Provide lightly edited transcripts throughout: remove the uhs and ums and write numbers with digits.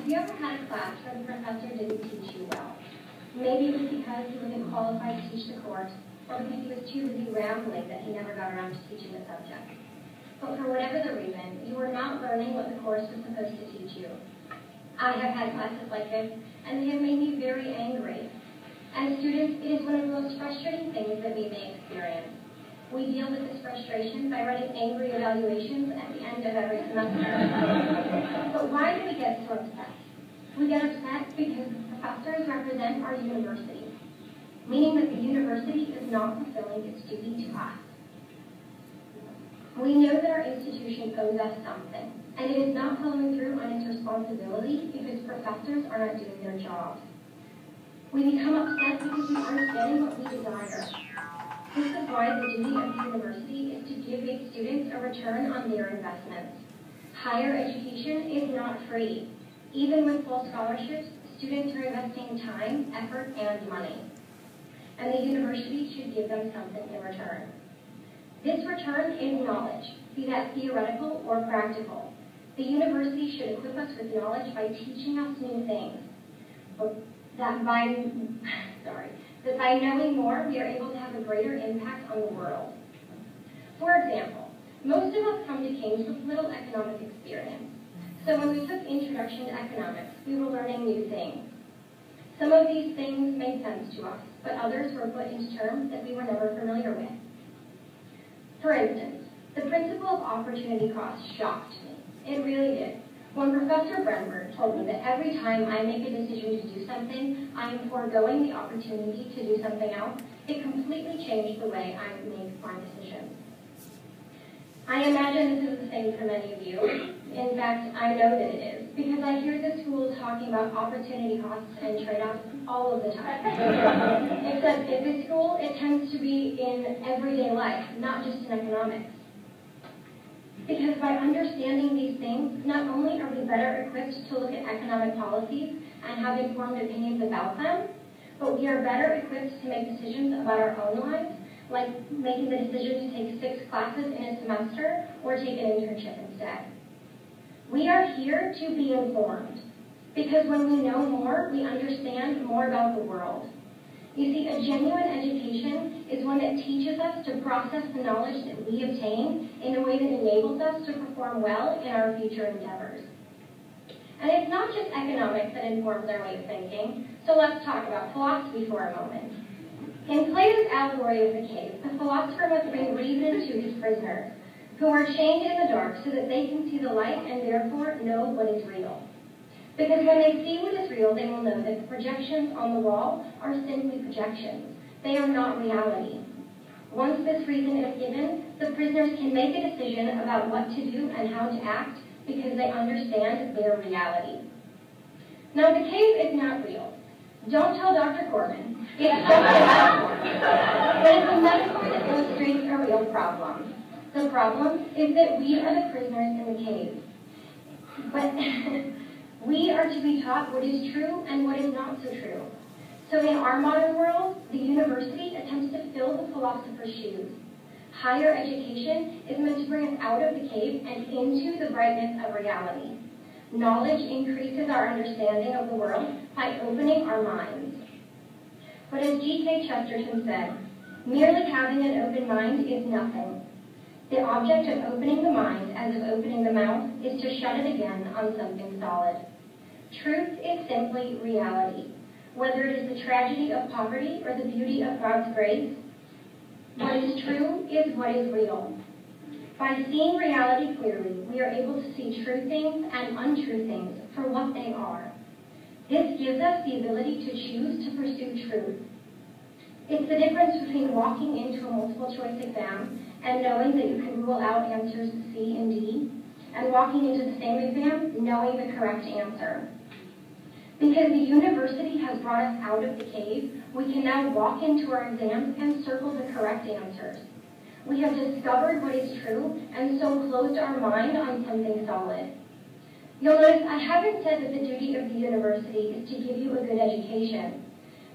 Have you ever had a class where the professor didn't teach you well? Maybe it was because he wasn't qualified to teach the course, or because he was too busy rambling that he never got around to teaching the subject. But for whatever the reason, you were not learning what the course was supposed to teach you. I have had classes like this, and they have made me very angry. As students, it is one of the most frustrating things that we may experience. We deal with this frustration by writing angry evaluations at the end of every semester. But why do we get so upset? We get upset because professors represent our university, meaning that the university is not fulfilling its duty to us. We know that our institution owes us something, and it is not following through on its responsibility if its professors are not doing their jobs. We become upset because we aren't getting what we desire. This is why the duty of the university is to give its students a return on their investments. Higher education is not free. Even with full scholarships, students are investing time, effort, and money. And the university should give them something in return. This return is knowledge, be that theoretical or practical. The university should equip us with knowledge by teaching us new things. That by knowing more, we are able to have a greater impact on the world. For example, most of us come to King's with little economic experience. So when we took Introduction to Economics, we were learning new things. Some of these things made sense to us, but others were put into terms that we were never familiar with. For instance, the principle of opportunity cost shocked me. It really did. When Professor Brenberg told me that every time I make a decision to do something, I am foregoing the opportunity to do something else, it completely changed the way I make my decisions. I imagine this is the same for many of you. In fact, I know that it is, because I hear the schools talking about opportunity costs and trade-offs all of the time. Except at this school, it tends to be in everyday life, not just in economics. Because by understanding these things, not only are we better equipped to look at economic policies and have informed opinions about them, but we are better equipped to make decisions about our own lives, like making the decision to take 6 classes in a semester or take an internship instead. We are here to be informed, because when we know more, we understand more about the world. You see, a genuine education is one that teaches us to process the knowledge that we obtain in a way that enables us to perform well in our future endeavors. And it's not just economics that informs our way of thinking, so let's talk about philosophy for a moment. In Plato's allegory of the cave, the philosopher must bring reason to his prisoners, who are chained in the dark so that they can see the light and therefore know what is real. Because when they see what is real, they will know that the projections on the wall are simply projections. They are not reality. Once this reason is given, the prisoners can make a decision about what to do and how to act because they understand their reality. Now, the cave is not real. Don't tell Dr. Corbin. It's just a metaphor. But it's a metaphor that illustrates a real problem. The problem is that we are the prisoners in the cave. But we are to be taught what is true and what is not so true. So in our modern world, the university attempts to fill the philosopher's shoes. Higher education is meant to bring us out of the cave and into the brightness of reality. Knowledge increases our understanding of the world by opening our minds. But as G.K. Chesterton said, merely having an open mind is nothing. The object of opening the mind, as of opening the mouth, is to shut it again on something solid. Truth is simply reality. Whether it is the tragedy of poverty or the beauty of God's grace, what is true is what is real. By seeing reality clearly, we are able to see true things and untrue things for what they are. This gives us the ability to choose to pursue truth. It's the difference between walking into a multiple choice exam and knowing that you can rule out answers C and D, and walking into the same exam knowing the correct answer. Because the university has brought us out of the cave, we can now walk into our exams and circle the correct answers. We have discovered what is true and so closed our mind on something solid. You'll notice I haven't said that the duty of the university is to give you a good education.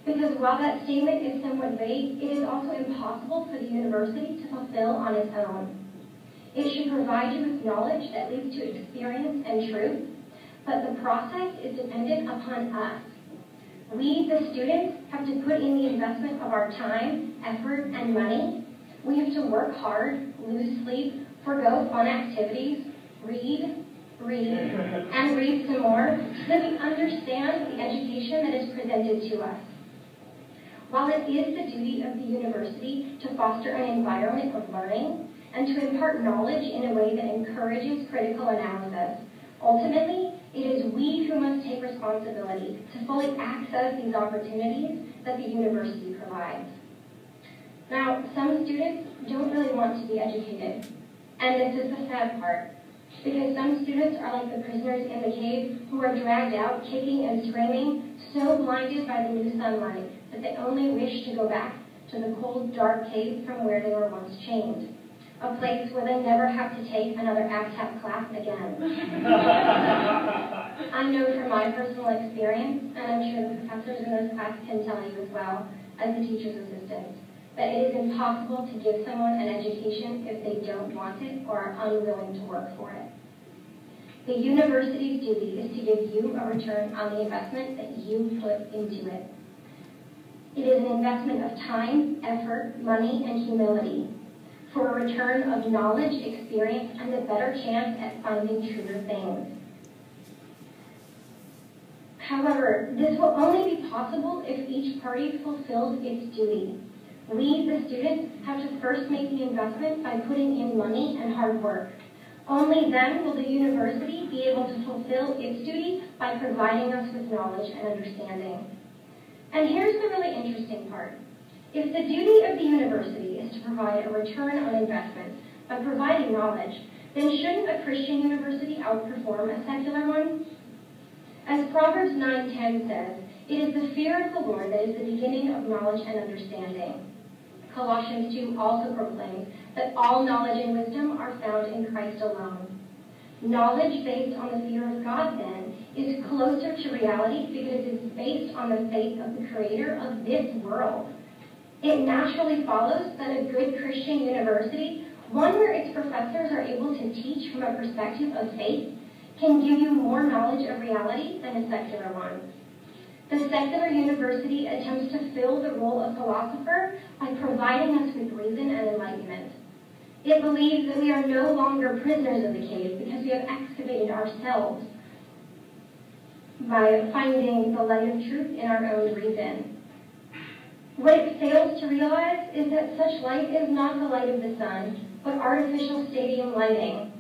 Because while that statement is somewhat vague, it is also impossible for the university to fulfill on its own. It should provide you with knowledge that leads to experience and truth, but the process is dependent upon us. We, the students, have to put in the investment of our time, effort, and money. We have to work hard, lose sleep, forego fun activities, read, and read some more, so that we understand the education that is presented to us. While it is the duty of the university to foster an environment of learning and to impart knowledge in a way that encourages critical analysis, ultimately, it is we who must take responsibility to fully access these opportunities that the university provides. Now, some students don't really want to be educated, and this is the sad part, because some students are like the prisoners in the cave who are dragged out kicking and screaming, so blinded by the new sunlight that they only wish to go back to the cold, dark cave from where they were once chained, a place where they never have to take another ABTAP class again. I know from my personal experience, and I'm sure the professors in those classes can tell you as well, as the teacher's assistants, that it is impossible to give someone an education if they don't want it or are unwilling to work for it. The university's duty is to give you a return on the investment that you put into it. It is an investment of time, effort, money, and humility for a return of knowledge, experience, and a better chance at finding truer things. However, this will only be possible if each party fulfills its duty. We, the students, have to first make the investment by putting in money and hard work. Only then will the university be able to fulfill its duty by providing us with knowledge and understanding. And here's the really interesting part. If the duty of the university is to provide a return on investment by providing knowledge, then shouldn't a Christian university outperform a secular one? As Proverbs 9:10 says, it is the fear of the Lord that is the beginning of knowledge and understanding. Colossians 2 also proclaims that all knowledge and wisdom are found in Christ alone. Knowledge based on the fear of God, then, is closer to reality because it is based on the faith of the Creator of this world. It naturally follows that a good Christian university, one where its professors are able to teach from a perspective of faith, can give you more knowledge of reality than a secular one. The secular university attempts to fill the role of philosopher by providing us with reason and enlightenment. It believes that we are no longer prisoners of the cave because we have excavated ourselves by finding the light of truth in our own reason. What it fails to realize is that such light is not the light of the sun, but artificial stadium lighting.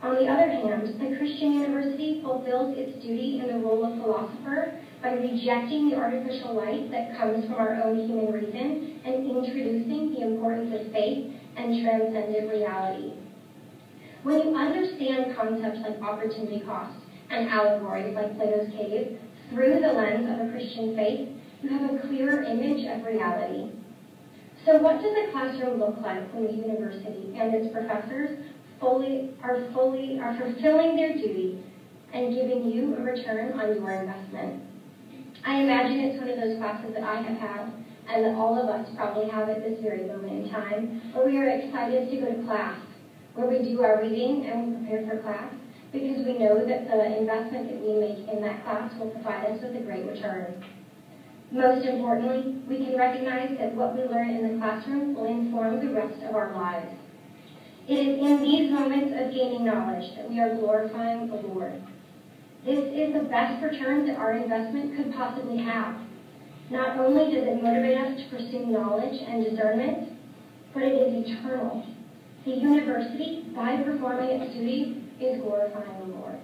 On the other hand, the Christian university fulfills its duty in the role of philosopher by rejecting the artificial light that comes from our own human reason and introducing the importance of faith and transcendent reality. When you understand concepts like opportunity cost and allegories like Plato's cave through the lens of a Christian faith, you have a clearer image of reality. So what does a classroom look like when the university and its professors are fulfilling their duty and giving you a return on your investment? I imagine it's one of those classes that I have had and that all of us probably have at this very moment in time, where we are excited to go to class, where we do our reading and we prepare for class, because we know that the investment that we make in that class will provide us with a great return. Most importantly, we can recognize that what we learn in the classroom will inform the rest of our lives. It is in these moments of gaining knowledge that we are glorifying the Lord. This is the best return that our investment could possibly have. Not only does it motivate us to pursue knowledge and discernment, but it is eternal. The university, by performing its duty, is glorifying the Lord.